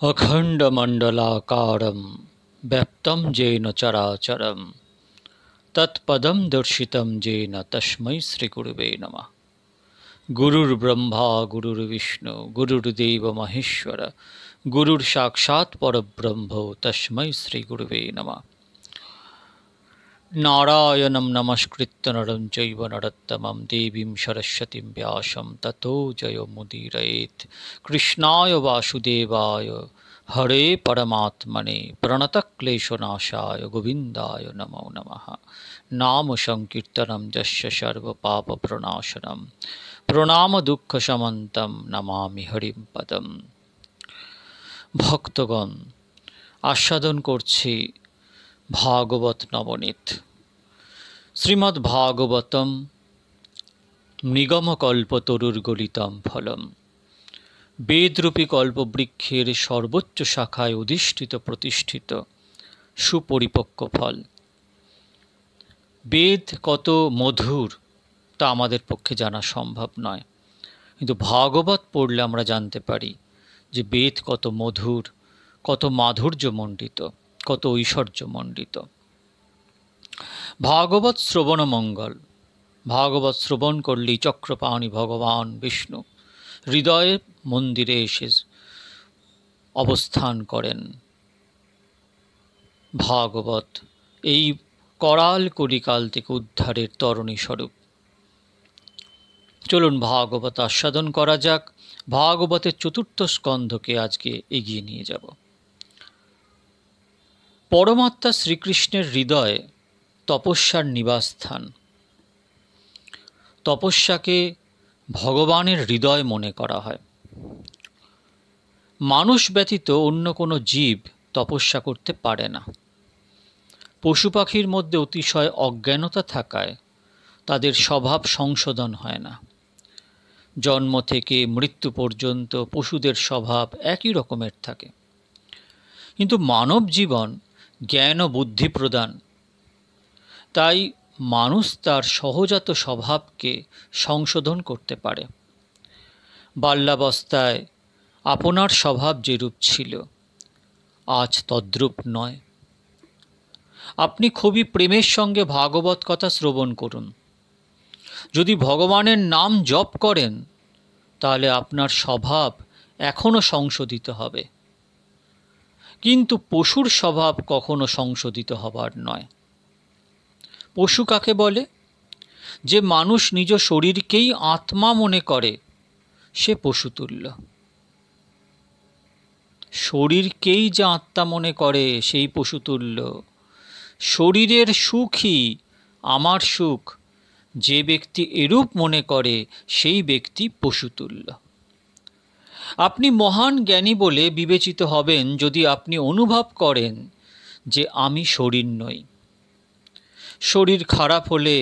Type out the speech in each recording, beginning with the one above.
अखण्डमण्डलाकारं व्याप्तं येन चराचरं तत्पदं दर्शितं येन तस्मै श्रीगुरुवे नमः। गुरुर्ब्रह्मा गुरुर्विष्णु गुरुर्देव महेश्वर गुरुर्साक्षात् परब्रह्म तस्मै श्रीगुरुवे नमः। नारायणं नमस्कृत्य नरं चैव नरोत्तमं देवीं सरस्वतीं व्यासं ततो जयमुदीरयेत्। कृष्णाय वासुदेवाय हरे परमात्मने प्रणतक्लेशनाशाय गोविन्दाय नमो नमः। नाम संकीर्तनं यस्य सर्वपापप्रणाशनं प्रणाम दुःखशमन्तं नमामि हरिं पदम। भक्तगण, आस्वादन करछि भागवत नवनीत। श्रीमद् भागवतम निगमकल्पतरुर्गलितं फलम। वेदरूपी कल्पवृक्षेर सर्वोच्च शाखाय अधिष्ठित प्रतिष्ठित सुपरिपक्व फल। वेद कत मधुर ता आमादेर पक्षे जाना सम्भव नय, किन्तु भागवत पढ़ले आमरा जानते पारी जे वेद कत मधुर, कत माधुर्यमण्डित, कत ऐश्वर्यमण्डित। भागवत श्रवण मंगल। भागवत श्रवण करलेई चक्रपाणि भगवान विष्णु हृदय मंदिरे एसे अवस्थान करें। भागवत এই कराल कलिकाल থেকে उद्धारेर तरणी स्वरूप। चलुन भागवत आस्वादन करा जाक। भागवतेर चतुर्थ स्कंधके आज के एगिए निये যাব। परमात्मा श्रीकृष्णेर हृदय तपस्यार निवासस्थान। तपस्याके भगवानेर हृदय मने करा हय। मानुष व्यतीत अन्य कोनो जीव तपस्या करते पारे ना। पशु पाखिर मध्य अतिशय अज्ञानता थाकाय तादेर स्वभाव संशोधन हय ना। जन्म थेके मृत्यु पर्यन्त पशुदेर स्वभाव एकई रकमेर थाके, किन्तु मानव जीवन ज्ञान बुद्धि प्रदान, ताई मानुष तार सहजात स्वभावके संशोधन करते पारे। बाल्यावस्थाय आपनार स्वभाव जेरूप छिलो आज तद्रूप नय। आपनी खूबी प्रेमेर संगे भागवत कथा श्रवण करुन। यदि भगवानेर नाम जप करें ताहले आपनार स्वभाव एखोनो संशोधित हबे, किन्तु पशुर स्वभाव कखनो संशोधित हबार नय। पशु काके बोले? जे मानुष निज शरीरकेई आत्मा मने करे से पशुतुल्य। शरीरकेई जे आत्मा मने करे सेई पशुतुल्य। शरीरेर सुखई आमार सुख जे व्यक्ति एरूप मने करे सेई व्यक्ति पशुतुल्य। आपनी महान ज्ञानी बोले विवेचित हबेन यदि आपनी अनुभव करें जे आमी शरीर नई। शरीर खाराप होले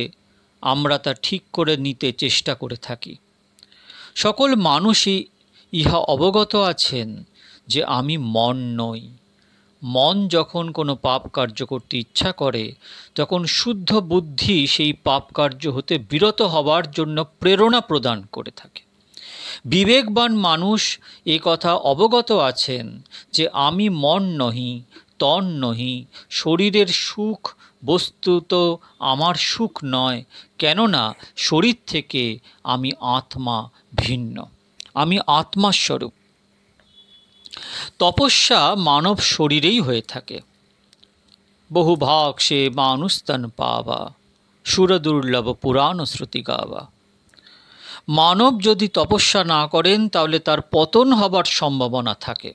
आमरा ता ठीक करे निते चेष्टा करे थाकी। सकल मानुषई इहा अवगत आछेन जे आमी मन नई। मन जखन कोनो पाप कार्य करते इच्छा करे तखन शुद्ध बुद्धि सेई पाप कार्य होते बिरत हवार जन्य प्रेरणा प्रदान करे थाके। विवेकवान मानुष ए कथा अवगत आछेन जे आमी मन नहि, तन नहि। शरीरेर सुख वस्तुत आमार सुख नय, केनना शरीर थेके आमी आत्मा भिन्न, आमी आत्मास्वरूप। तपस्या मानव शरीरेई हये थाके। बहु भाग से मानुष तन पावा, सुर दुर्लभ पुराण श्रुति गावा। मानव यदि तपस्या ना करें ताहले तार पतन हबार सम्भावना थाके।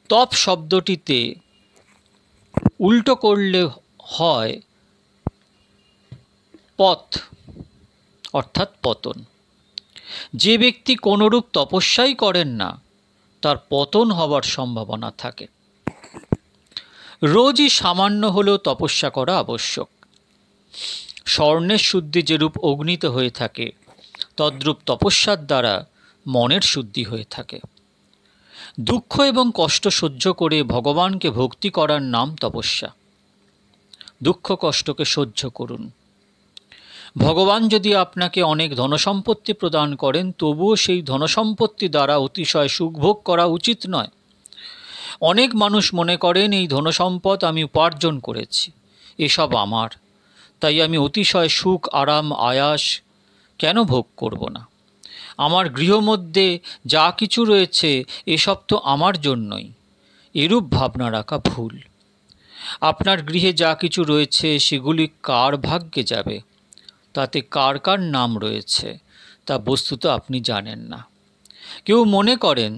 तप शब्दटीते उल्टो करले हय पथ अर्थात पतन। जे व्यक्ति कोनोरूप तपस्याई करें ना तार पतन हबार सम्भावना थाके। रोजई सामान्य हलेও तपस्या करा आवश्यक। स्वर्णेर शुद्धि जेरूप अग्निते हये थाके तद्रूप तपस्यार द्वारा मनेर शुद्धि हये थाके। दुःख एवं कष्ट सह्य करे भगवान के भक्ति करार नाम तपस्या। दुःख कष्ट के सह्य करुन। भगवान यदि आपनाके अनेक धनसम्पत्ति प्रदान करें तबुओ सेई धनसम्पत्ति द्वारा अतिशय सुखभोग करा उचित नय। অনেক মানুষ মনে করেন এই ধনসম্পদ আমি উপার্জন করেছি, এসব আমার, তাই আমি অতিশয় সুখ আরাম আয়াস কেন ভোগ করব না? আমার গৃহমধ্যে যা কিছু রয়েছে এসব তো আমার জন্যই। এরূপ ভাবনা রাখা ভুল। আপনার গৃহে যা কিছু রয়েছে সেগুলি কার ভাগ্যে যাবে, তাতে কার কার নাম রয়েছে তা বস্তুত আপনি জানেন না। কেউ মনে করেন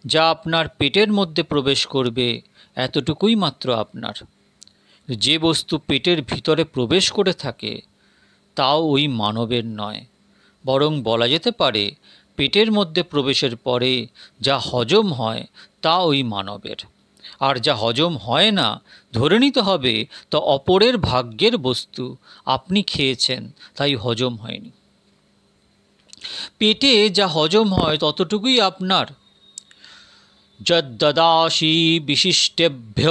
যা আপনার পেটের মধ্যে প্রবেশ করবে এতটুকুই মাত্র আপনার। যে বস্তু পেটের ভিতরে প্রবেশ করে থাকে তাও ওই মানবের নয়, বরং বলা যেতে পারে পেটের মধ্যে প্রবেশের পরে যা হজম হয় তা ওই মানবের, আর যা হজম হয় না ধরে নিতে হবে তা অপরের ভাগ্যের বস্তু, আপনি খেয়েছেন তাই হজম হয়নি। পেটে যা হজম হয় ততটুকুই আপনার। যদ্দদাসি বিশিষ্টেভ্য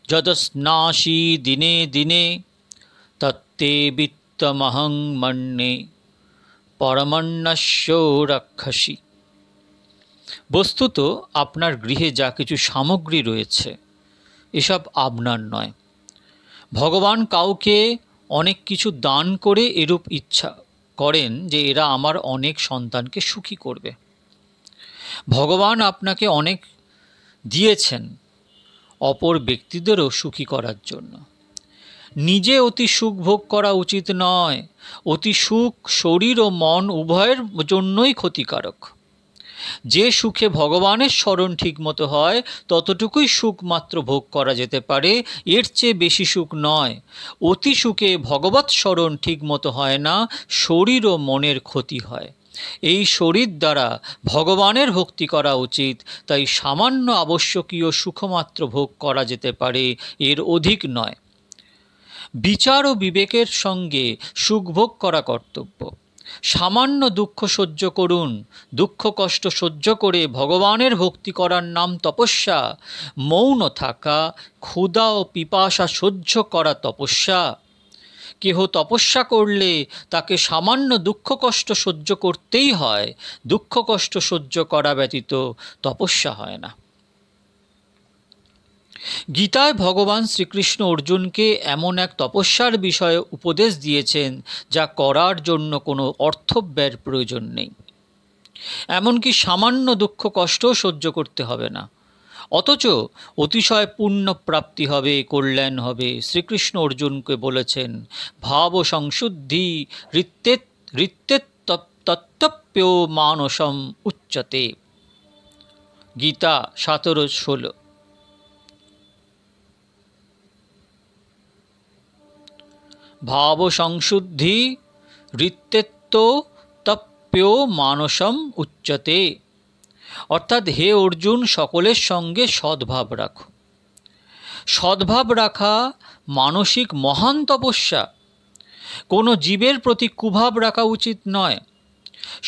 যদস্নাসি দিনে দিনে তত্তে বিত্তমহং মন্যে পরমন্নস্য রক্ষসি। বস্তুত আপনার গৃহে যা কিছু সামগ্রী রয়েছে এসব আপনার নয়। ভগবান কাউকে অনেক কিছু দান করে এরূপ ইচ্ছা করেন যে এরা আমার অনেক সন্তানকে সুখী করবে। ভগবান আপনাকে অনেক দিয়েছেন অপর ব্যক্তিদেরও সুখী করার জন্য। নিজে অতি সুখ ভোগ করা উচিত নয়। অতি সুখ শরীর ও মন উভয়ের জন্যই ক্ষতিকারক। যে সুখে ভগবানের স্মরণ ঠিকমতো হয় ততটুকুই সুখ মাত্র ভোগ করা যেতে পারে, এর চেয়ে বেশি সুখ নয়। অতি সুখে ভগবৎ স্মরণ ঠিকমতো হয় না, শরীর ও মনের ক্ষতি হয়। এই শরীর দ্বারা ভগবানের ভক্তি করা উচিত, তাই সামান্য আবশ্যকীয় সুখমাত্র ভোগ করা যেতে পারে, এর অধিক নয়। বিচার ও বিবেকের সঙ্গে সুখ ভোগ করা কর্তব্য। সামান্য দুঃখ সহ্য করুন। দুঃখ কষ্ট সহ্য করে ভগবানের ভক্তি করার নাম তপস্যা। মৌন থাকা, ক্ষুধা ও পিপাসা সহ্য করা তপস্যা। কেহ তপস্যা করলে তাকে সামান্য দুঃখ কষ্ট সহ্য করতেই হয়। দুঃখ কষ্ট সহ্য করা ব্যতীত তপস্যা হয় না। গীতায় ভগবান শ্রীকৃষ্ণ অর্জুনকে এমন এক তপস্যার বিষয়ে উপদেশ দিয়েছেন যা করার জন্য কোনো অর্থব্যয়ের প্রয়োজন নেই। এমনকি সামান্য দুঃখ কষ্টও সহ্য করতে হবে না, অথচ অতিশয় পুণ্য প্রাপ্তি হবে, কল্যাণ হবে। শ্রীকৃষ্ণ অর্জুনকে বলেছেন, ভাব সংশুদ্ধি তত্তপ্য মানসম উচ্চতে। গীতা 17:16। ভাব সংশুদ্ধি ঋত্তেত্ব তপ্যো মানসম উচ্চতে। অর্থাৎ হে অর্জুন, সকলের সঙ্গে সদ্ভাব রাখো। সদ্ভাব রাখা মানসিক মহান তপস্যা। কোনো জীবের প্রতি কুভাব রাখা উচিত নয়।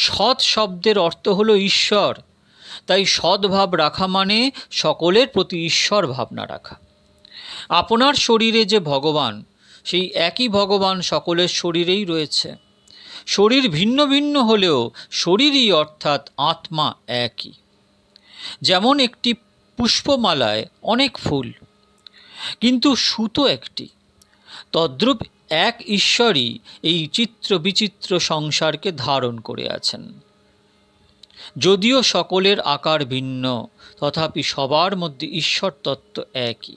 সৎ শব্দের অর্থ হলো ঈশ্বর, তাই সদ্ভাব রাখা মানে সকলের প্রতি ঈশ্বর ভাবনা রাখা। আপনার শরীরে যে ভগবান, সেই একই ভগবান সকলের শরীরেই রয়েছে। শরীর ভিন্ন ভিন্ন হলেও শরীরই অর্থাৎ আত্মা একই। যেমন একটি পুষ্পমালায় অনেক ফুল, কিন্তু সুতো একটি, তদ্রূপ এক ঈশ্বরই এই চিত্র বিচিত্র সংসারকে ধারণ করে আছেন। যদিও সকলের আকার ভিন্ন, তথাপি সবার মধ্যে ঈশ্বর তত্ত্ব একই।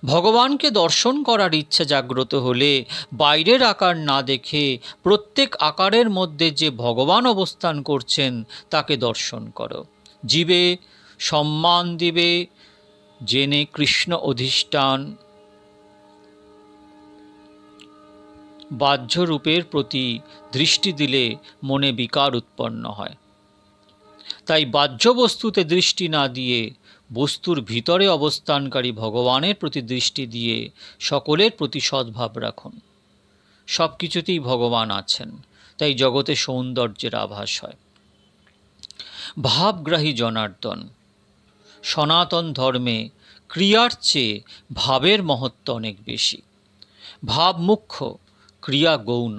ভগবানকে দর্শন করার ইচ্ছা জাগ্রত হলে বাইরের আকার না দেখে প্রত্যেক আকারের মধ্যে যে ভগবান অবস্থান করছেন তাকে দর্শন করো। জীবে সম্মান দিবে জেনে কৃষ্ণ অধিষ্ঠান। বাহ্য রূপের প্রতি দৃষ্টি দিলে মনে বিকার উৎপন্ন হয়। তাই বাহ্য বস্তুতে দৃষ্টি না দিয়ে বস্তুর ভিতরে অবস্থানকারী ভগবানের প্রতি দৃষ্টি দিয়ে সকলের প্রতি সদ্ভাব রাখুন। সব কিছুতেই ভগবান আছেন, তাই জগতে সৌন্দর্যের আভাস হয়। ভাবগ্রাহী জনার্দন। সনাতন ধর্মে ক্রিয়ার চেয়ে ভাবের মহত্ব অনেক বেশি। ভাব মুখ্য, ক্রিয়া গৌণ।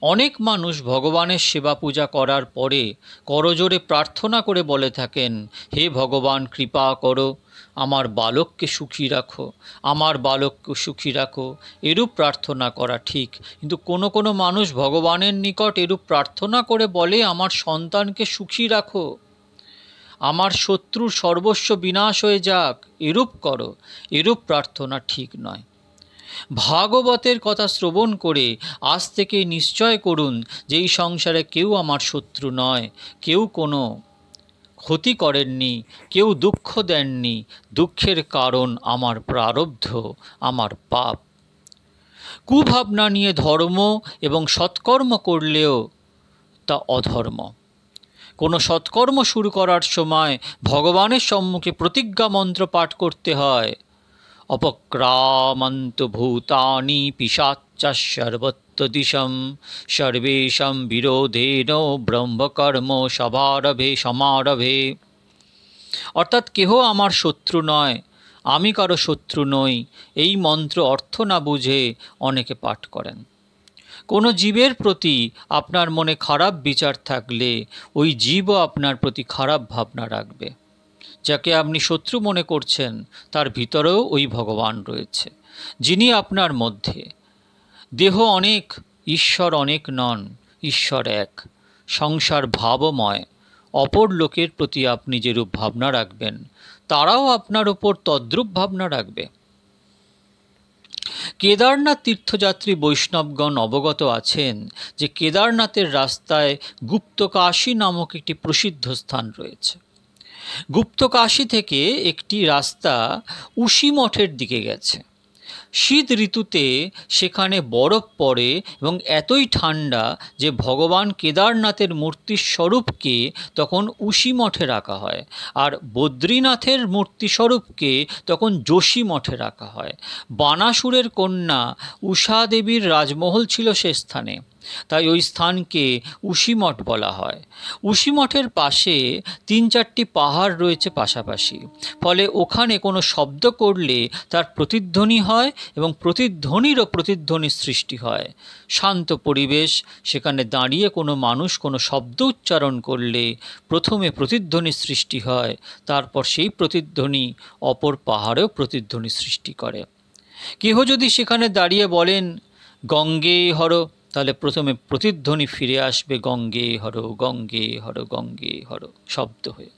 অনেক মানুষ ভগবানের সেবা পূজা করার পরে করজোড়ে প্রার্থনা করে বলে থাকেন, হে ভগবান কৃপা করো, আমার বালককে সুখী রাখো, আমার বালককে সুখী রাখো। এরূপ প্রার্থনা করা ঠিক, কিন্তু কোনো কোনো মানুষ ভগবানের নিকট এরূপ প্রার্থনা করে বলে, আমার সন্তানকে সুখী রাখো, আমার শত্রুর সর্বস্ব বিনাশ হয়ে যাক, এরূপ করো। এরূপ প্রার্থনা ঠিক নয়। ভাগবতের কথা শ্রবণ করে আজ থেকে নিশ্চয় করুন যে এই সংসারে কেউ আমার শত্রু নয়, কেউ কোনো ক্ষতি করেননি, কেউ দুঃখ দেননি। দুঃখের কারণ আমার প্রারব্ধ, আমার পাপ। কুভাবনা নিয়ে ধর্ম এবং সৎকর্ম করলেও তা অধর্ম। কোনো সৎকর্ম শুরু করার সময় ভগবানের সম্মুখে প্রতিজ্ঞা মন্ত্র পাঠ করতে হয়। অপক্রামন্ত ভূতানি পিশাচ্চাঃ সর্বত্র দিশম সর্বেষাং বিরোধেন ব্রহ্মকর্ম সমারভে। অর্থাৎ কেহ আমার শত্রু নয়, আমি কারো শত্রু নই, এই মন্ত্র অর্থ না বুঝে অনেকে পাঠ করেন। কোনো জীবের প্রতি আপনার মনে খারাপ বিচার থাকলে ওই জীবও আপনার প্রতি খারাপ ভাবনা রাখবে। যাকে আপনি শত্রু মনে করছেন তার ভিতরেও ওই ভগবান রয়েছে, যিনি আপনার মধ্যে। দেহ অনেক, ঈশ্বর অনেক নন, ঈশ্বর এক। সংসার ভাবময়। অপর লোকের প্রতি আপনি যেরূপ ভাবনা রাখবেন, তারাও আপনার ওপর তদ্রূপ ভাবনা রাখবে। কেদারনাথ তীর্থযাত্রী বৈষ্ণবগণ অবগত আছেন যে কেদারনাথের রাস্তায় গুপ্তকাশী নামক একটি প্রসিদ্ধ স্থান রয়েছে। গুপ্তকাশী থেকে একটি রাস্তা উশি মঠের দিকে গেছে। শীত ঋতুতে সেখানে বরফ পড়ে এবং এতই ঠান্ডা যে ভগবান কেদারনাথের মূর্তির স্বরূপকে তখন উশি মঠে রাখা হয়, আর বদ্রীনাথের মূর্তি স্বরূপকে তখন যোশী মঠে রাখা হয়। বানাসুরের কন্যা উষা দেবীর রাজমহল ছিল সে স্থানে, তাই ওই স্থানকে উশি মঠ বলা হয়। উশি মঠের পাশে ৩-৪টি পাহাড় রয়েছে পাশাপাশি, ফলে ওখানে কোনো শব্দ করলে তার প্রতিধ্বনি হয় এবং প্রতিধ্বনিরও প্রতিধ্বনির সৃষ্টি হয়। শান্ত পরিবেশ, সেখানে দাঁড়িয়ে কোনো মানুষ কোনো শব্দ উচ্চারণ করলে প্রথমে প্রতিধ্বনির সৃষ্টি হয়, তারপর সেই প্রতিধ্বনি অপর পাহাড়েও প্রতিধ্বনি সৃষ্টি করে। কেহ যদি সেখানে দাঁড়িয়ে বলেন গঙ্গে হর, তাহলে প্রথমে প্রতিধ্বনি ফিরে আসবে গঙ্গে হর গঙ্গে হর গঙ্গে হর শব্দ হয়ে।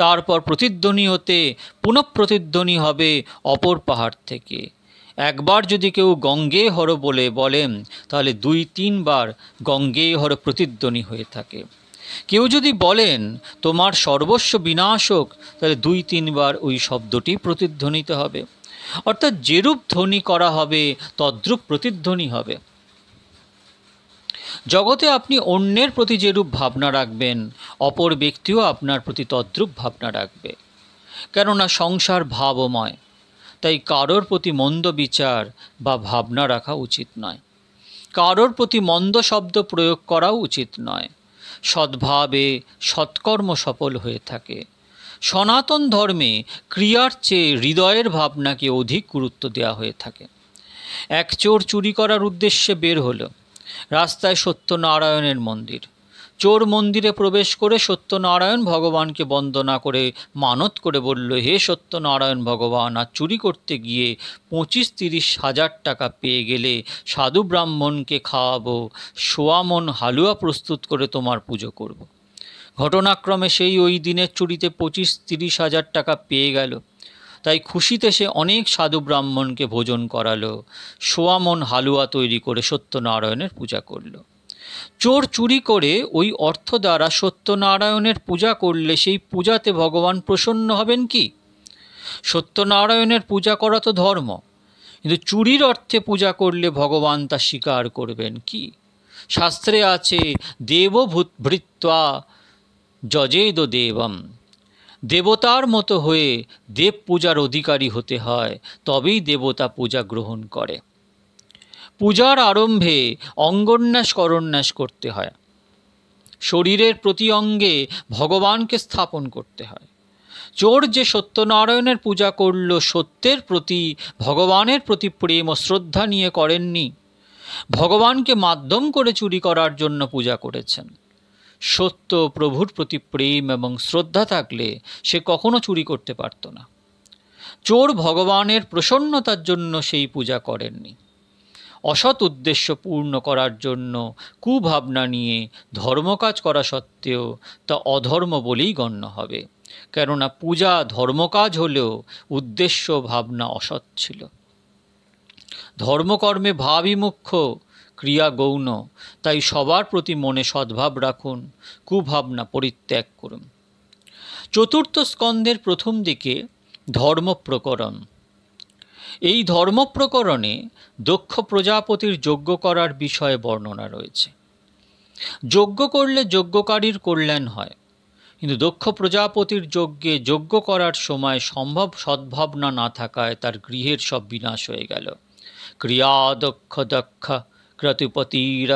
তারপর প্রতিধ্বনি হতে পুনঃপ্রতিধ্বনি হবে অপর পাহাড় থেকে। একবার যদি কেউ গঙ্গে হর বলেন, তাহলে ২-৩ বার গঙ্গে হর প্রতিধ্বনি হয়ে থাকে। কেউ যদি বলেন তোমার সর্বস্ব বিনাশ হোক, তাহলে ২-৩ বার ওই শব্দটি প্রতিধ্বনিত হবে। অর্থাৎ যেরূপ ধ্বনি করা হবে তদ্রূপ প্রতিধ্বনি হবে। জগতে আপনি অন্যের প্রতি যেরূপ ভাবনা রাখবেন, অপর ব্যক্তিও আপনার প্রতি তদ্রূপ ভাবনা রাখবে। কেননা সংসার ভাবময়, তাই কারোর প্রতি মন্দ বিচার বা ভাবনা রাখা উচিত নয়। কারোর প্রতি মন্দ শব্দ প্রয়োগ করাও উচিত নয়। সদ্ভাবে সৎকর্ম সফল হয়ে থাকে। সনাতন ধর্মে ক্রিয়ার চেয়ে হৃদয়ের ভাবনাকে অধিক গুরুত্ব দেওয়া হয়ে থাকে। এক চোর চুরি করার উদ্দেশ্যে বের হলো। রাস্তায় সত্যনারায়ণের মন্দির। চোর মন্দিরে প্রবেশ করে সত্যনারায়ণ ভগবানকে বন্দনা করে মানত করে বলল, হে সত্যনারায়ণ ভগবান, আর চুরি করতে গিয়ে 25-30 হাজার টাকা পেয়ে গেলে সাধু ব্রাহ্মণকে খাওয়াবো, 1.25 মণ হালুয়া প্রস্তুত করে তোমার পুজো করব। ঘটনাক্রমে সেই ওই দিনের চুরিতে 25-30 হাজার টাকা পেয়ে গেল। তাই খুশিতে সে অনেক সাধু ব্রাহ্মণকে ভোজন করালো, 1.25 মণ হালুয়া তৈরি করে সত্যনারায়ণের পূজা করল। চোর চুরি করে ওই অর্থ দ্বারা সত্যনারায়ণের পূজা করলে সেই পূজাতে ভগবান প্রসন্ন হবেন কি? সত্যনারায়ণের পূজা করা তো ধর্ম, কিন্তু চুরির অর্থে পূজা করলে ভগবান তা স্বীকার করবেন কি? শাস্ত্রে আছে দেবভূতভৃত্বা যজেদ দেবম। দেবতার মতো হয়ে দেব পূজার অধিকারী হতে হয়, তবেই দেবতা পূজা গ্রহণ করে। পূজার আরম্ভে অঙ্গন্যাস করন্যাস করতে হয়। শরীরের প্রতি অঙ্গে ভগবানকে স্থাপন করতে হয়। চোর যে সত্যনারায়ণের পূজা করল, সত্যের প্রতি ভগবানের প্রতি প্রেম ও শ্রদ্ধা নিয়ে করেননি। ভগবানকে মাধ্যম করে চুরি করার জন্য পূজা করেছেন। সত্য প্রভুর প্রতি প্রেম এবং শ্রদ্ধা থাকলে সে কখনো চুরি করতে পারত না। চোর ভগবানের প্রসন্নতার জন্য সেই পূজা করেননি। অসৎ উদ্দেশ্য পূর্ণ করার জন্য কুভাবনা নিয়ে ধর্মকাজ করা সত্ত্বেও তা অধর্ম বলেই গণ্য হবে, কেননা পূজা ধর্মকাজ হলেও উদ্দেশ্য ভাবনা অসৎ ছিল। ধর্মকর্মে ভাবই মুখ্য, ক্রিয়া গৌণ, তাই সবার প্রতি মনে সদ্ভাব রাখুন, কুভাবনা পরিত্যাগ করুন। চতুর্থ স্কন্ধের প্রথম দিকে ধর্মপ্রকরণ। এই ধর্মপ্রকরণে দক্ষ প্রজাপতির যজ্ঞ করার বিষয়ে বর্ণনা রয়েছে। যজ্ঞ করলে যজ্ঞকারীর কল্যাণ হয়, কিন্তু দক্ষ প্রজাপতির যজ্ঞে যজ্ঞ করার সময় সম্ভব সদ্ভাবনা না থাকায় তার গৃহের সব বিনাশ হয়ে গেল। ক্রিয়া দক্ষ দক্ষ ক্রতুপতির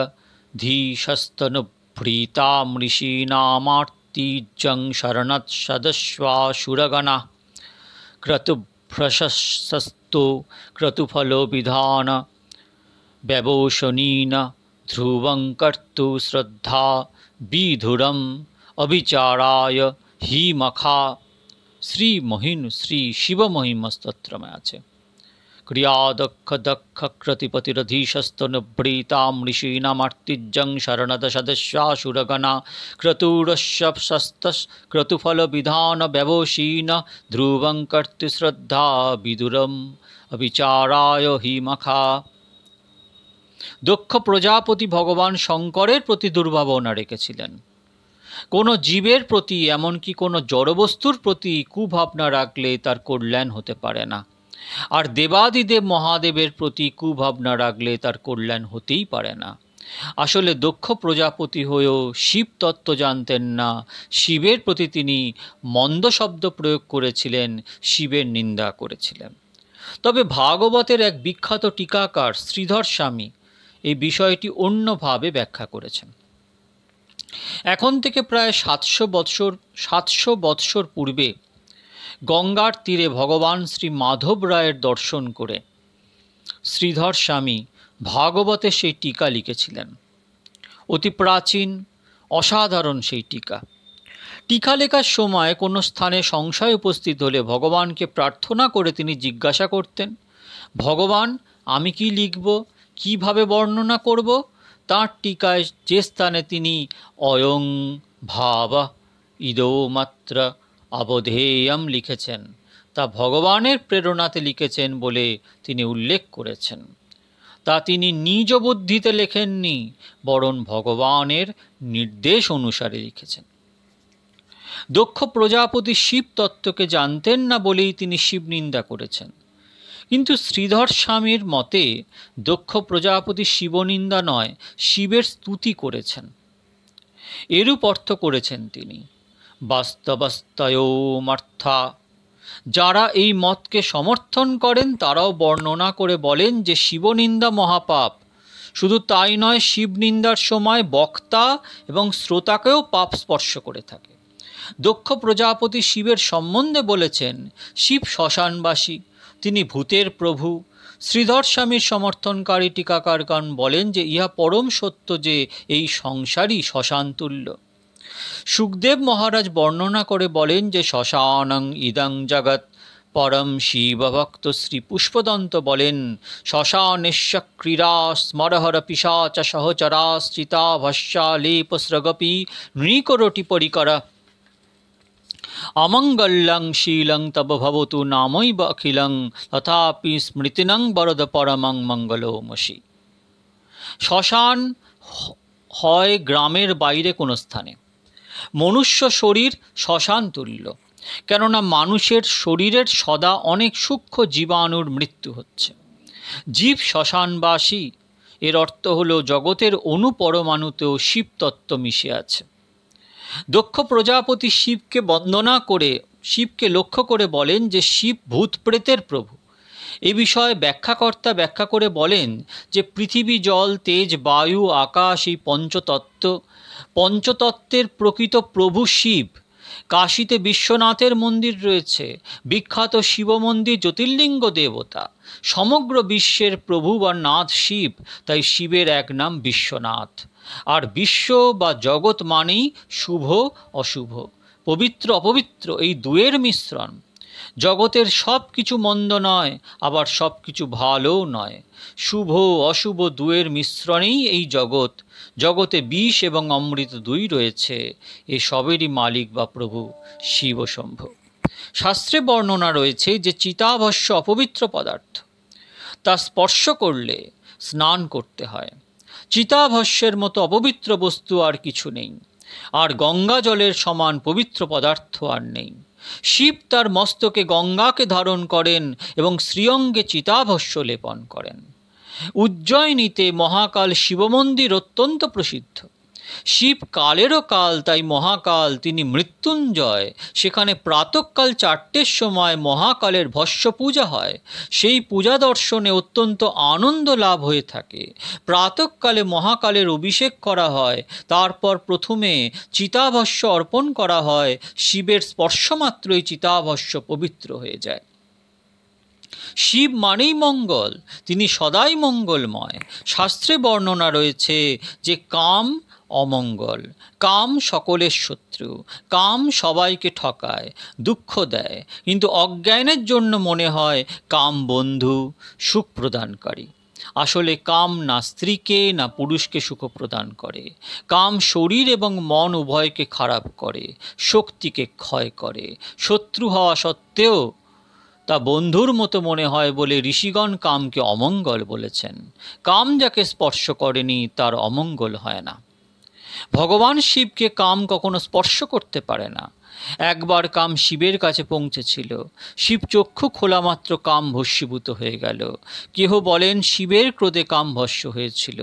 ধীশস্তনুভৃতাম ঋষীনামার্তিজং শরণৎ সদস্বাসুরগণা ক্রতুভ্রশস্তু ক্রতুফলো বিধান ব্যবোশনীন ধ্রুবং কর্তু শ্রদ্ধা বিধুরম অবিচারায় হি মখা। শ্রী শিব মহিমা স্তোত্রমে আছে। ক্রিয়া দক্ষ দক্ষ ক্রতিপতিরধীশস্তনুভৃতাম ঋষীনামার্তিজং শরণদ সদস্যাসুরগণা ক্রতুরস্যস্ত ক্রতুফল বিধান ব্যবসীন ধ্রুবং কর্তু শ্রদ্ধা বিদুরম অবিচারায় হি মখা। দক্ষ প্রজাপতি ভগবান শঙ্করের প্রতি দুর্ভাবনা রেখেছিলেন। কোনো জীবের প্রতি, এমনকি কোনো জড়বস্তুর প্রতি কুভাবনা রাখলে তার কল্যাণ হতে পারে না। আর দেবাদিদেব মহাদেবের প্রতি কুভাবনা রাখলে তার কল্যাণ হতেই পারে না। আসলে দক্ষ প্রজাপতি হয়েও শিব তত্ত্ব জানতেন না। শিবের প্রতি তিনি মন্দ শব্দ প্রয়োগ করেছিলেন, শিবের নিন্দা করেছিলেন। তবে ভাগবতের এক বিখ্যাত টিকাকার শ্রীধর স্বামী এই বিষয়টি অন্যভাবে ব্যাখ্যা করেছেন। এখন থেকে প্রায় 700 বৎসর পূর্বে গঙ্গার তীরে ভগবান শ্রী মাধব রায়ের দর্শন করে শ্রীধর স্বামী ভাগবতে সেই টিকা লিখেছিলেন। অতি প্রাচীন, অসাধারণ সেই টিকা। টিকা লেখার সময় কোনো স্থানে সংশয় উপস্থিত হলে ভগবানকে প্রার্থনা করে তিনি জিজ্ঞাসা করতেন, ভগবান আমি কি লিখব, কিভাবে বর্ণনা করব? তাঁর টিকায় যে স্থানে তিনি অয়ং ভাব ইদো মাত্র অবধেয়ম লিখেছেন, তা ভগবানের প্রেরণাতে লিখেছেন বলে তিনি উল্লেখ করেছেন। তা তিনি নিজ বুদ্ধিতে লেখেননি, বরং ভগবানের নির্দেশ অনুসারে লিখেছেন। দক্ষ প্রজাপতি শিব তত্ত্বকে জানতেন না বলেই তিনি শিব নিন্দা করেছেন। কিন্তু শ্রীধর স্বামীর মতে দক্ষ প্রজাপতি শিবনিন্দা নয়, শিবের স্তুতি করেছেন। এরূপ অর্থ করেছেন তিনি। বাস্তবস্তয়োমর্থা। যারা এই মতকে সমর্থন করেন তারাও বর্ণনা করে বলেন যে শিবনিন্দা মহাপাপ। শুধু তাই নয়, শিব নিন্দার সময় বক্তা এবং শ্রোতাকেও পাপ স্পর্শ করে থাকে। দক্ষ প্রজাপতি শিবের সম্বন্ধে বলেছেন, শিব শ্মশানবাসী, তিনি ভূতের প্রভু। শ্রীধর স্বামীর সমর্থনকারী টিকাকারগণ বলেন যে ইহা পরম সত্য যে এই সংসারই শ্মশান তুল্য। সুখদেব মহারাজ বর্ণনা করে বলেন যে শ্মশানং ইদং জগৎ পরম শিবভক্ত শ্রী পুষ্পদন্ত বলেন, শ্মশানেশ্য ক্রীড়া স্মরহর পিশাচ সহচরাশ্চিতা ভস্যা লেপ স্রগপি নৃকরটি পরিকরা অমঙ্গলং শীলং তব ভবতু নামৈব অখিলং তথাপি স্মৃতিনং বরদ পরমং মঙ্গলোমসি। শ্মশান হয় গ্রামের বাইরে কোনো স্থানে। মনুষ্য শরীর শ্মশান তুল্য, কেননা মানুষের শরীরের সদা অনেক সূক্ষ্ম জীবাণুর মৃত্যু হচ্ছে। জীব শ্মশানবাসী, এর অর্থ হল জগতের অণুপরমাণুতেও শিবতত্ত্ব মিশে আছে। দক্ষ প্রজাপতি শিবকে বন্দনা করে, শিবকে লক্ষ্য করে বলেন যে শিব ভূত প্রেতের প্রভু। এ বিষয়ে ব্যাখ্যাকর্তা ব্যাখ্যা করে বলেন যে পৃথিবী, জল, তেজ, বায়ু, আকাশ, এই পঞ্চতত্ত্বের প্রকৃত প্রভু শিব। কাশীতে বিশ্বনাথের মন্দির রয়েছে, বিখ্যাত শিব মন্দির, জ্যোতির্লিঙ্গ দেবতা। সমগ্র বিশ্বের প্রভু বা নাথ শিব, তাই শিবের এক নাম বিশ্বনাথ। আর বিশ্ব বা জগৎ মানেই শুভ অশুভ, পবিত্র অপবিত্র, এই দুয়ের মিশ্রণ। জগতের সব কিছু মন্দ নয়, আবার সব কিছু ভালোও নয়। শুভ অশুভ দুয়ের মিশ্রণেই এই জগৎ। জগতে বিষ এবং অমৃত দুই রয়েছে, এ সবেরই মালিক বা প্রভু শিব শম্ভু। শাস্ত্রে বর্ণনা রয়েছে যে চিতাভস্য অপবিত্র পদার্থ, তা স্পর্শ করলে স্নান করতে হয়। চিতাভস্যের মতো অপবিত্র বস্তু আর কিছু নেই, আর গঙ্গা জলের সমান পবিত্র পদার্থ আর নেই। শিব তার মস্তকে গঙ্গাকে ধারণ করেন এবং শ্রীঅঙ্গে চিতাভস্য লেপন করেন। উজ্জয়িনীতে মহাকাল শিব মন্দির অত্যন্ত প্রসিদ্ধ। শিব কালেরও কাল, তাই মহাকাল, তিনি মৃত্যুঞ্জয়। সেখানে প্রাতঃকাল 4টের সময় মহাকালের ভস্য পূজা হয়। সেই পূজা দর্শনে অত্যন্ত আনন্দ লাভ হয়ে থাকে। প্রাতঃকালে মহাকালের অভিষেক করা হয়, তারপর প্রথমে চিতাভস্য অর্পণ করা হয়। শিবের স্পর্শমাত্রই চিতাভস্য পবিত্র হয়ে যায়। শিব মানেই মঙ্গল, তিনি সদাই মঙ্গলময়। শাস্ত্রে বর্ণনা রয়েছে যে কাম অমঙ্গল, কাম সকলের শত্রু, কাম সবাইকে ঠকায়, দুঃখ দেয়, কিন্তু অজ্ঞানের জন্য মনে হয় কাম বন্ধু, সুখ প্রদানকারী। আসলে কাম না স্ত্রীকে না পুরুষকে সুখ প্রদান করে। কাম শরীর এবং মন উভয়কে খারাপ করে, শক্তিকে ক্ষয় করে। শত্রু হওয়া সত্ত্বেও তা বন্ধুর মতো মনে হয় বলে ঋষিগণ কামকে অমঙ্গল বলেছেন। কাম যাকে স্পর্শ করেনি তার অমঙ্গল হয় না। ভগবান শিবকে কাম কখনো স্পর্শ করতে পারে না। একবার কাম শিবের কাছে পৌঁছেছিল। শিব চক্ষু খোলা মাত্র কাম ভস্মীভূত হয়ে গেল। কেহ বলেন শিবের ক্রোধে কাম ভস্ম হয়েছিল,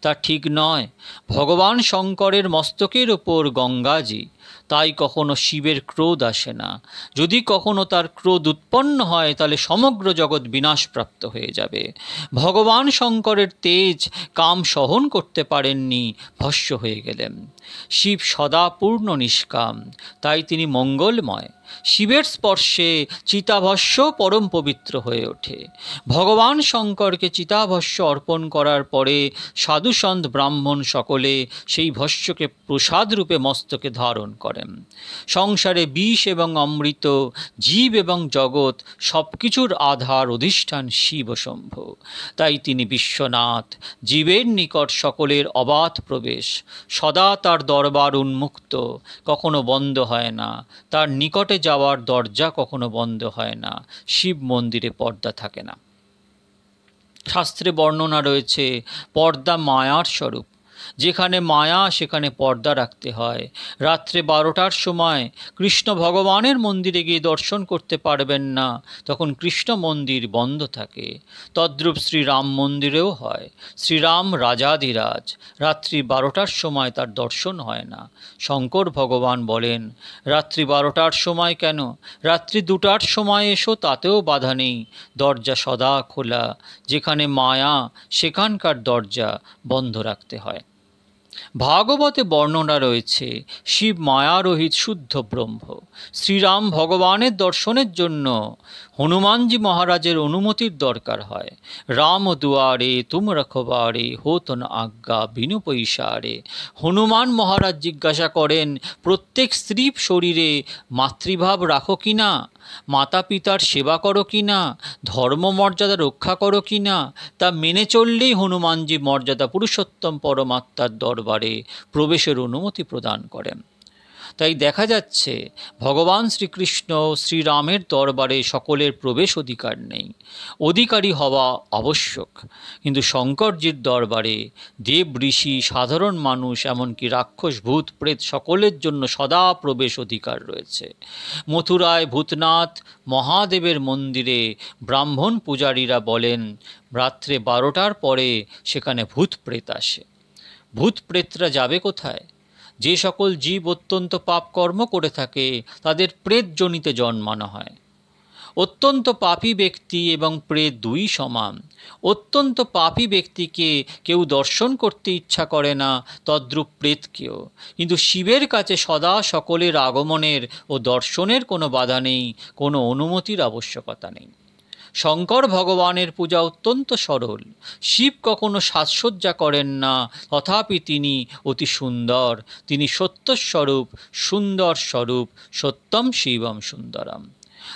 তা ঠিক নয়। ভগবান শঙ্করের মস্তকের ওপর গঙ্গাজি, তাই কখনো শিবের ক্রোধ আসে না। যদি কখনো তার ক্রোধ উৎপন্ন হয় তাহলে সমগ্র জগৎ বিনাশপ্রাপ্ত হয়ে যাবে। ভগবান শঙ্করের তেজ কাম সহন করতে পারেননি, ভস্ম হয়ে গেলেন। শিব সদা পূর্ণ নিষ্কাম, তাই তিনি মঙ্গলময়। শিবের স্পর্শে চিতাভস্য পরম পবিত্র হয়ে ওঠে। ভগবান শঙ্করকে চিতাভস্য অর্পণ করার পরে সাধুসন্ত ব্রাহ্মণ সকলে সেই ভস্যকে প্রসাদ রূপে মস্তকে ধারণ করেন। সংসারে বিষ এবং অমৃত, জীব এবং জগৎ সব কিছুর আধার অধিষ্ঠান শিব শম্ভু, তাই তিনি বিশ্বনাথ। জীবের নিকট সকলের অবাধ প্রবেশ, সদা তার দরবার উন্মুক্ত, কখনো বন্ধ হয় না। তার নিকটে যাওয়ার দরজা কখনো বন্ধ হয় না। শিব মন্দিরে পর্দা থাকে না। শাস্ত্রে বর্ণনা রয়েছে পর্দা মায়ার স্বরূপ। যেখানে মায়া সেখানে পর্দা রাখতে হয়। রাত্রে 12টার সময় কৃষ্ণ ভগবানের মন্দিরে গিয়ে দর্শন করতে পারবেন না, তখন কৃষ্ণ মন্দির বন্ধ থাকে। তদ্রূপ শ্রীরাম মন্দিরেও হয়। শ্রীরাম রাজাধিরাজ, রাত্রি 12টার সময় তার দর্শন হয় না। শঙ্কর ভগবান বলেন, রাত্রি 12টার সময় কেন, রাত্রি 2টার সময় এসো, তাতেও বাধা নেই। দরজা সদা খোলা। যেখানে মায়া সেখানকার দরজা বন্ধ রাখতে হয়। ভাগবতে বর্ণনা রয়েছে শিব মায়ারহিত শুদ্ধ ব্রহ্ম। শ্রীরাম ভগবানের দর্শনের জন্য হনুমানজি মহারাজের অনুমতির দরকার হয়। রাম দুয়ারে তুম রখবারে হোত ন আজ্ঞা বিনু পৈসারে। হনুমান মহারাজ জিজ্ঞাসা করেন, প্রত্যেক স্ত্রী শরীরে মাতৃভাব রাখো কি না, মাতা পিতার সেবা করো কি না, ধর্ম মর্যাদা রক্ষা করো কি না। তা মেনে চললেই হনুমানজি মর্যাদা পুরুষোত্তম পরমাত্মার দরবারে প্রবেশের অনুমতি প্রদান করেন। তাই দেখা যাচ্ছে ভগবান শ্রীকৃষ্ণ শ্রীরামের দরবারে সকলের প্রবেশ অধিকার নেই, অধিকারী হওয়া আবশ্যক। কিন্তু শঙ্করজির দরবারে দেব ঋষি, সাধারণ মানুষ, এমনকি রাক্ষস ভূত প্রেত সকলের জন্য সদা প্রবেশ অধিকার রয়েছে। মথুরায় ভূতনাথ মহাদেবের মন্দিরে ব্রাহ্মণ পূজারীরা বলেন রাত্রে 12টার পরে সেখানে ভূত প্রেত আসে। ভূত প্রেতরা যাবে কোথায়? যে সকল জীব অত্যন্ত পাপ কর্ম করে থাকে তাদের প্রেত যোনিতে জন্মানো হয়। অত্যন্ত পাপী ব্যক্তি এবং প্রেত দুই সমান। অত্যন্ত পাপী ব্যক্তিকে কেউ দর্শন করতে ইচ্ছা করে না, তদ্রূপ প্রেতকেও। কিন্তু শিবের কাছে সদা সকলের আগমনের ও দর্শনের কোনো বাধা নেই, কোনো অনুমতির আবশ্যকতা নেই। শঙ্কর ভগবানের পূজা অত্যন্ত সরল। শিব কখনো সাজসজ্জা করেন না, তথাপি তিনি অতি সুন্দর। তিনি সত্যস্বরূপ, সুন্দর স্বরূপ, সত্যম শিবম সুন্দরম।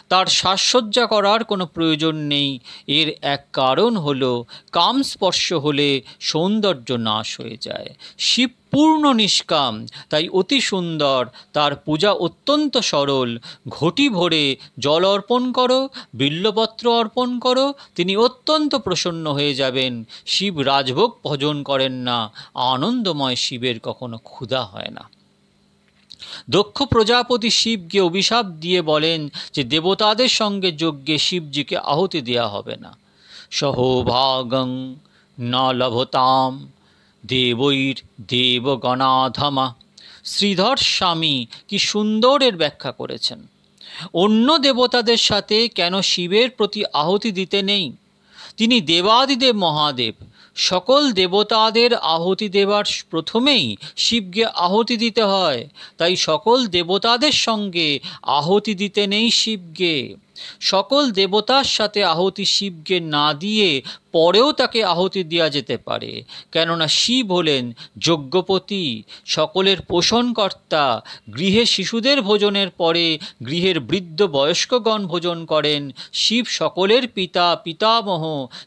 তার সাজসজ্জা করার কোনো প্রয়োজন নেই। এর এক কারণ হল কাম স্পর্শ হলে সৌন্দর্য নাশ হয়ে যায়। শিব পূর্ণ নিষ্কাম, তাই অতি সুন্দর। তার পূজা অত্যন্ত সরল। ঘটি ভরে জল অর্পণ করো, বিল্বপত্র অর্পণ করো, তিনি অত্যন্ত প্রসন্ন হয়ে যাবেন। শিব রাজভোগ ভোজন করেন না। আনন্দময় শিবের কখনো ক্ষুধা হয় না। দক্ষ প্রজাপতি শিবকে অভিশাপ দিয়ে বলেন যে দেবতাদের সঙ্গে যজ্ঞে শিবজিকে আহুতি দেওয়া হবে না। সহভাগং ন লভতাম দেবৈর দেবগণাধমা। শ্রীধর স্বামী কি সুন্দর এর ব্যাখ্যা করেছেন। অন্য দেবতাদের সাথে কেন শিবের প্রতি আহুতি দিতে নেই? তিনি দেবাদিদেব মহাদেব। সকল দেবতাদের আহুতি দেবার প্রথমেই শিবকে আহুতি দিতে হয়। তাই সকল দেবতাদের সঙ্গে আহুতি দিতে নেই শিবকে। সকল দেবতার সাথে আহুতি শিবকে না দিয়ে পরেও তাকে আহুতি দেওয়া যেতে পারে, কেননা শিব হলেন যজ্ঞপতি, সকলের পোষণকর্তা। গৃহে শিশুদের ভোজনের পরে গৃহের বৃদ্ধ বয়স্কগণ ভোজন করেন। শিব সকলের পিতা, পিতামহ।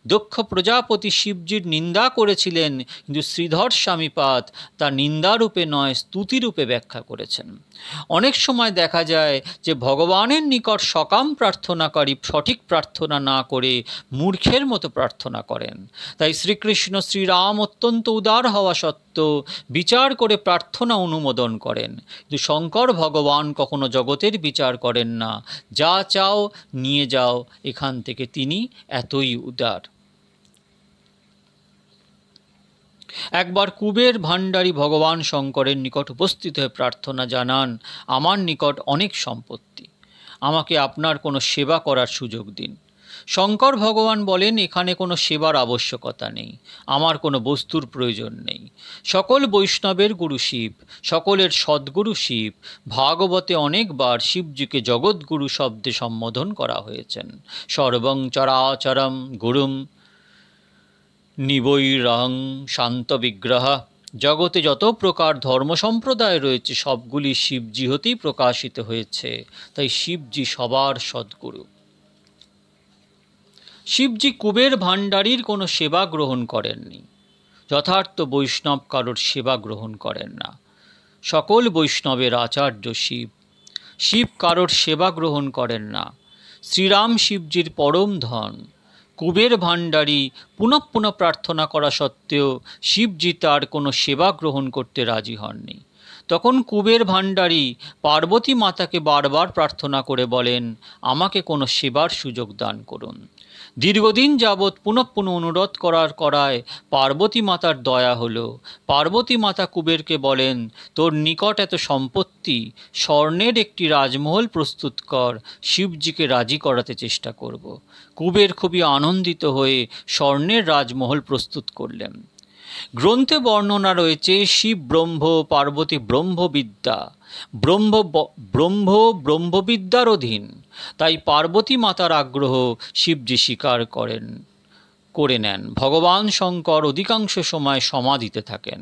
দক্ষ প্রজাপতি শিবজির নিন্দা করেছিলেন, কিন্তু শ্রীধর স্বামীপাদ তা নিন্দারূপে নয়, স্তুতিরূপে ব্যাখ্যা করেছেন। অনেক সময় দেখা যায় যে ভগবানের নিকট সকাম প্রার্থনাকারী সঠিক প্রার্থনা না করে মূর্খের মতো প্রার্থনা করেন। তাই শ্রীকৃষ্ণ শ্রীরাম অত্যন্ত উদার হওয়া সত্ত্বেও বিচার করে প্রার্থনা অনুমোদন করেন। কিন্তু শঙ্কর ভগবান কখনো জগতের বিচার করেন না। যা চাও নিয়ে যাও এখান থেকে, তিনি এতই উদার। একবার কুবের ভাণ্ডারী ভগবান শঙ্করের নিকট উপস্থিত হয়ে প্রার্থনা জানান, আমার নিকট অনেক সম্পত্তি, আমাকে আপনার কোনো সেবা করার সুযোগ দিন। শঙ্কর ভগবান বলেন, এখানে কোনো সেবার আবশ্যকতা নেই, আমার কোনো বস্তুর প্রয়োজন নেই। সকল বৈষ্ণবের গুরু শিব, সকলের সদ্গুরু শিব। ভাগবতে অনেকবার শিবজিকে জগৎগুরু শব্দে সম্বোধন করা হয়েছেন। সর্বং চরাচরম গুরুম নিবৈরং শান্ত বিগ্রহ। জগতে যত প্রকার ধর্ম সম্প্রদায় রয়েছে সবগুলি শিবজি হতেই প্রকাশিত হয়েছে। তাই শিবজি সবার সদ্গুরু। শিবজি কুবের ভাণ্ডারীর কোনো সেবা গ্রহণ করেননি। যথার্থ বৈষ্ণব কারোর সেবা গ্রহণ করেন না। সকল বৈষ্ণবের আচার্য শিব। শিব কারোর সেবা গ্রহণ করেন না। শ্রীরাম শিবজির পরম ধন। কুবের ভাণ্ডারী পুনঃ পুনঃ প্রার্থনা করা সত্ত্বেও শিবজি তার কোনো সেবা গ্রহণ করতে রাজি হননি। তখন কুবের ভাণ্ডারী পার্বতী মাতাকে বারবার প্রার্থনা করে বলেন, আমাকে কোনো সেবার সুযোগ দান করুন। দীর্ঘদিন যাবৎ পুনঃ পুনঃ অনুরোধ করায় পার্বতী মাতার দয়া হলো। পার্বতী মাতা কুবেরকে বলেন, তোর নিকট এত সম্পত্তি, স্বর্ণের একটি রাজমহল প্রস্তুত কর, শিবজিকে রাজি করাতে চেষ্টা করব। কুবের খুবই আনন্দিত হয়ে স্বর্ণের রাজমহল প্রস্তুত করলেন। গ্রন্থে বর্ণনা রয়েছে শিব ব্রহ্ম, পার্বতী ব্রহ্মবিদ্যা। ব্রহ্মবিদ্যার অধীন। তাই পার্বতী মাতার আগ্রহ শিবজি স্বীকার করে নেন। ভগবান শঙ্কর অধিকাংশ সময় সমাধিতে থাকেন।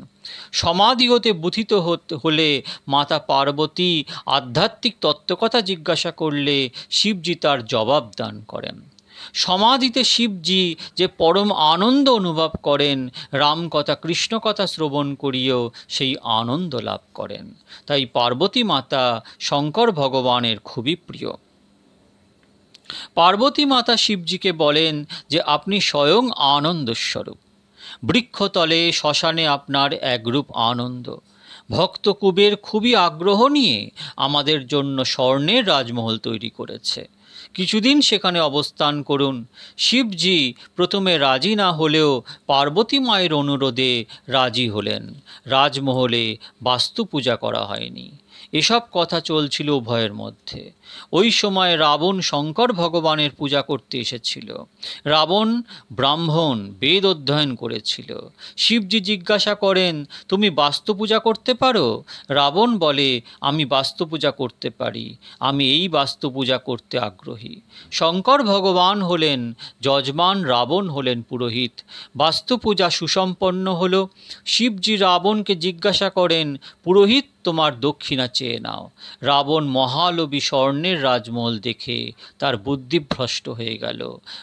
সমাধি হতে বুথিত হলে মাতা পার্বতী আধ্যাত্মিক তত্ত্বকথা জিজ্ঞাসা করলে শিবজি তার জবাব দান করেন। সমাধিতে শিবজি যে পরম আনন্দ অনুভব করেন, রামকথা কৃষ্ণকথা শ্রবণ করিয়েও সেই আনন্দ লাভ করেন। তাই পার্বতী মাতা শঙ্কর ভগবানের খুবই প্রিয়। পার্বতী মাতা শিবজিকে বলেন যে আপনি স্বয়ং আনন্দস্বরূপ। বৃক্ষতলে শ্মশানে আপনার একরূপ আনন্দ। ভক্ত কুবের খুবই আগ্রহ নিয়ে আমাদের জন্য স্বর্ণের রাজমহল তৈরি করেছে, কিছুদিন সেখানে অবস্থান করুন। শিবজি প্রথমে রাজি না হলেও পার্বতী মায়ের অনুরোধে রাজি হলেন। রাজমহলে বাস্তু পূজা করা হয়নি। এসব কথা চলছিল উভয়ের মধ্যে। ওই সময় রাবণ শঙ্কর ভগবানের পূজা করতে এসেছিল। রাবণ ব্রাহ্মণ, বেদ অধ্যয়ন করেছিল। শিবজি জিজ্ঞাসা করেন, তুমি বাস্তু পূজা করতে পারো? রাবণ বলে, আমি বাস্তু পূজা করতে পারি, আমি এই বাস্তু পূজা করতে আগ্রহী। শঙ্কর ভগবান হলেন যজমান, রাবণ হলেন পুরোহিত। বাস্তু পূজা সুসম্পন্ন হল। শিবজি রাবণকে জিজ্ঞাসা করেন, পুরোহিত তোমার দক্ষিণা চেয়ে নাও। রাবণ মহালোভী স্বর্ণের রাজমহল দেখে তার বুদ্ধিভ্রষ্ট হয়ে গেল।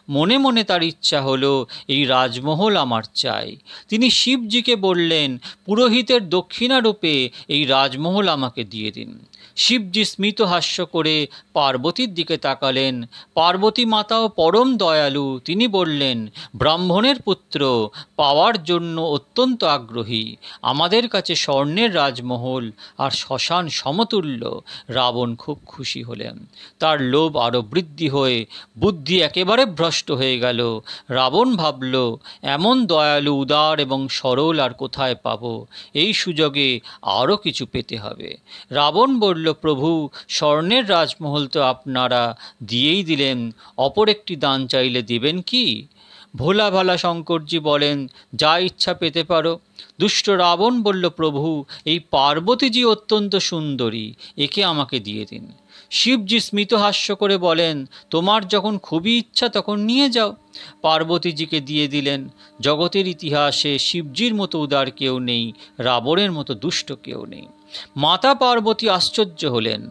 মনে মনে তার ইচ্ছা হলো, এই রাজমহল আমার চাই। তিনি শিবজিকে বললেন, পুরোহিতের দক্ষিণারূপে এই রাজমহল আমাকে দিয়ে দিন। শিবজি স্মিত হাস্য করে পার্বতীর দিকে তাকালেন। পার্বতী মাতাও পরম দয়ালু। তিনি বললেন, ব্রাহ্মণের পুত্র, পাওয়ার জন্য অত্যন্ত আগ্রহী। আমাদের কাছে স্বর্ণের রাজমহল আর শ্মশান সমতুল্য। রাবণ খুব খুশি হলেন। তার লোভ আরও বৃদ্ধি হয়ে বুদ্ধি একেবারে ভ্রষ্ট হয়ে গেল। রাবণ ভাবল, এমন দয়ালু, উদার এবং সরল আর কোথায় পাব? এই সুযোগে আরও কিছু পেতে হবে। রাবণ বলল, প্রভু, স্বর্ণের রাজমহল তো আপনারা দিয়েই দিলেন, অপর একটি দান চাইলে দেবেন কি? ভোলা ভালা শঙ্করজি বলেন, যা ইচ্ছা পেতে পারো। দুষ্ট রাবণ বলল, প্রভু, এই পার্বতীজি অত্যন্ত সুন্দরী, একে আমাকে দিয়ে দিন। শিবজি স্মিত হাস্য করে বলেন, তোমার যখন খুবই ইচ্ছা তখন নিয়ে যাও। পার্বতীজিকে দিয়ে দিলেন। জগতের ইতিহাসে শিবজির মতো উদার কেউ নেই, রাবণের মতো দুষ্ট কেউ নেই। মাতা পার্বতী আশ্চর্য হলেন,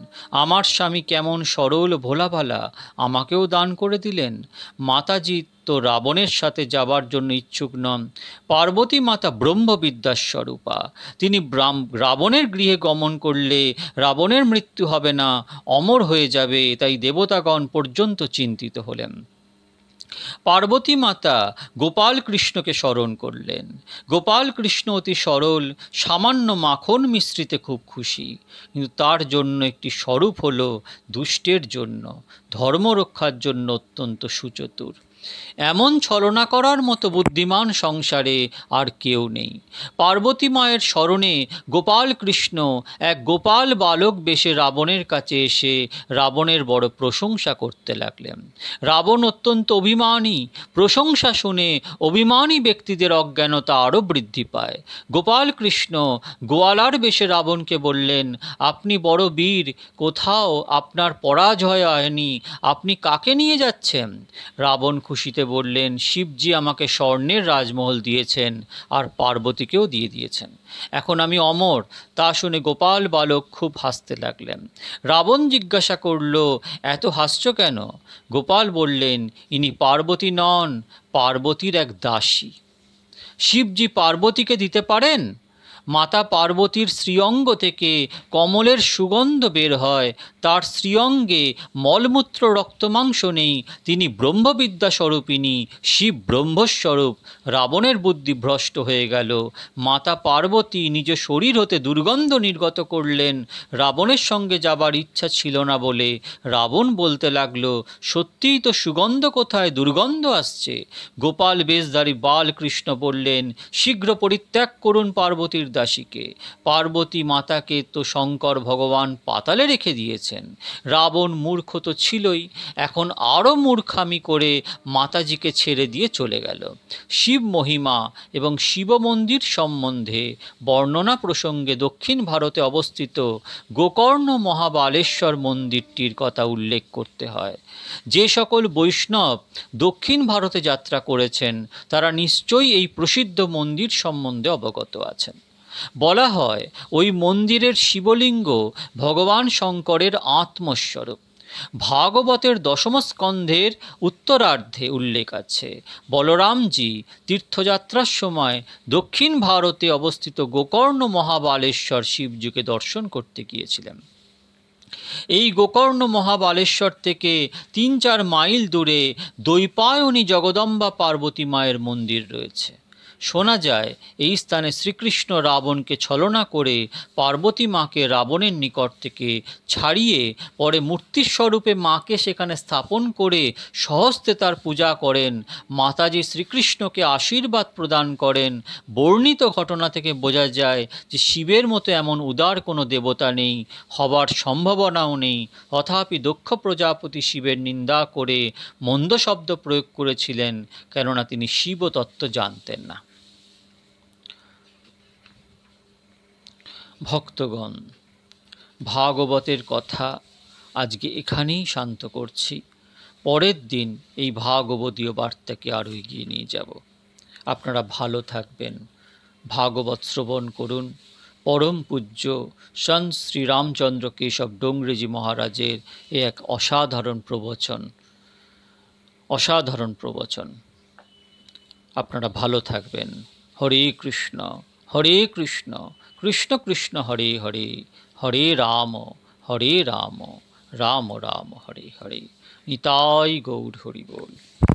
আমার স্বামী কেমন সরল ভোলাভালা, আমাকেও দান করে দিলেন। মাতাজি তো রাবণের সাথে যাবার জন্য ইচ্ছুক নন। পার্বতী মাতা ব্রহ্মবিদ্যার স্বরূপা। তিনি রাবণের গৃহে গমন করলে রাবণের মৃত্যু হবে না, অমর হয়ে যাবে, তাই দেবতাগণ পর্যন্ত চিন্তিত হলেন। পার্বতী মাতা গোপাল কৃষ্ণকে স্মরণ করলেন। গোপাল কৃষ্ণ অতি সরল, সামান্য মাখন মিশ্রিতে খুব খুশি, কিন্তু তার জন্য একটি স্বরূপ হলো দুষ্টের জন্য, ধর্ম রক্ষার জন্য অত্যন্ত সুচতুর। এমন ছলনা করার মতো বুদ্ধিমান সংসারে আর কেউ নেই। পার্বতী মায়ের স্মরণে গোপাল কৃষ্ণ এক গোপাল বালক বেশে রাবণের কাছে এসে রাবণের বড় প্রশংসা করতে লাগলেন। রাবণ অত্যন্ত অভিমানী। প্রশংসা শুনে অভিমানী ব্যক্তিদের অজ্ঞানতা আরও বৃদ্ধি পায়। গোপাল কৃষ্ণ গোয়ালার বেশে রাবণকে বললেন, আপনি বড় বীর, কোথাও আপনার পরাজয় হয়নি, আপনি কাকে নিয়ে যাচ্ছেন? রাবণ খুশিতে বললেন, শিবজি আমাকে স্বর্ণের রাজমহল দিয়েছেন আর পার্বতীকেও দিয়ে দিয়েছেন, এখন আমি অমর। তা শুনে গোপাল বালক খুব হাসতে লাগলেন। রাবণ জিজ্ঞাসা করল, এত হাসছ কেন? গোপাল বললেন, ইনি পার্বতী নন, পার্বতীর এক দাসী। শিবজি পার্বতীকে দিতে পারেন? মাতা পার্বতীর শ্রীঅঙ্গ থেকে কমলের সুগন্ধ বের হয়। তার শ্রীঅঙ্গে মলমূত্র রক্তমাংস নেই। তিনি ব্রহ্মবিদ্যা স্বরূপিণী, শিব ব্রহ্মস্বরূপ। রাবণের বুদ্ধি ভ্রষ্ট হয়ে গেল। মাতা পার্বতী নিজ শরীর হতে দুর্গন্ধ নির্গত করলেন। রাবণের সঙ্গে যাবার ইচ্ছা ছিল না বলে রাবণ বলতে লাগলো, সত্যিই তো সুগন্ধ কোথায়, দুর্গন্ধ আসছে। গোপাল বেশধারী বালকৃষ্ণ বললেন, শীঘ্র পরিত্যাগ করুন পার্বতীর দাসীকে। পার্বতী মাতাকে তো শঙ্কর ভগবান পাতালে রেখে দিয়েছেন। রাবণ মূর্খ তো ছিলই, এখন আরও মূর্খামি করে মাতাজিকে ছেড়ে দিয়ে চলে গেল। শিব মহিমা এবং শিব মন্দির সম্বন্ধে বর্ণনা প্রসঙ্গে দক্ষিণ ভারতে অবস্থিত গোকর্ণ মহাবালেশ্বর মন্দিরটির কথা উল্লেখ করতে হয়। যে সকল বৈষ্ণব দক্ষিণ ভারতে যাত্রা করেছেন তারা নিশ্চয়ই এই প্রসিদ্ধ মন্দির সম্বন্ধে অবগত আছেন। বলা হয়, ওই মন্দিরের শিবলিঙ্গ ভগবান শঙ্করের আত্মস্বরূপ। ভাগবতের দশম স্কন্ধের উত্তরার্ধে উল্লেখ আছে, বলরামজি তীর্থযাত্রার সময় দক্ষিণ ভারতে অবস্থিত গোকর্ণ মহাবালেশ্বর শিবজিকে দর্শন করতে গিয়েছিলেন। এই গোকর্ণ মহাবালেশ্বর থেকে ৩-৪ মাইল দূরে দৈপায়নী জগদম্বা পার্বতী মায়ের মন্দির রয়েছে। শোনা যায় এই স্থানে শ্রীকৃষ্ণ রাবণকে ছলনা করে পার্বতী মাকে রাবণের নিকট থেকে ছাড়িয়ে পরে মূর্তির স্বরূপে মাকে সেখানে স্থাপন করে সহস্তে তার পূজা করেন। মাতাজি শ্রীকৃষ্ণকে আশীর্বাদ প্রদান করেন। বর্ণিত ঘটনা থেকে বোঝা যায় যে শিবের মতো এমন উদার কোনো দেবতা নেই, হবার সম্ভাবনাও নেই। তথাপি দক্ষ প্রজাপতি শিবের নিন্দা করে মন্দ শব্দ প্রয়োগ করেছিলেন, কেননা তিনি শিবতত্ত্ব জানতেন না। ভক্তগণ, ভাগবতের কথা আজকে এখানেই শান্ত করছি। পরের দিন এই ভাগবতীয় বার্তাকে আরও এগিয়ে নিয়ে যাব। আপনারা ভালো থাকবেন, ভাগবত শ্রবণ করুন। পরম পূজ্য সন্ত শ্রীরামচন্দ্র কেশব ডোংরেজি মহারাজের এ এক অসাধারণ প্রবচন। আপনারা ভালো থাকবেন। হরে কৃষ্ণ, কৃষ্ণ কৃষ্ণ হরে হরে, হরে রাম, রাম রাম হরে হরে। নিতাই গৌর হরি বল।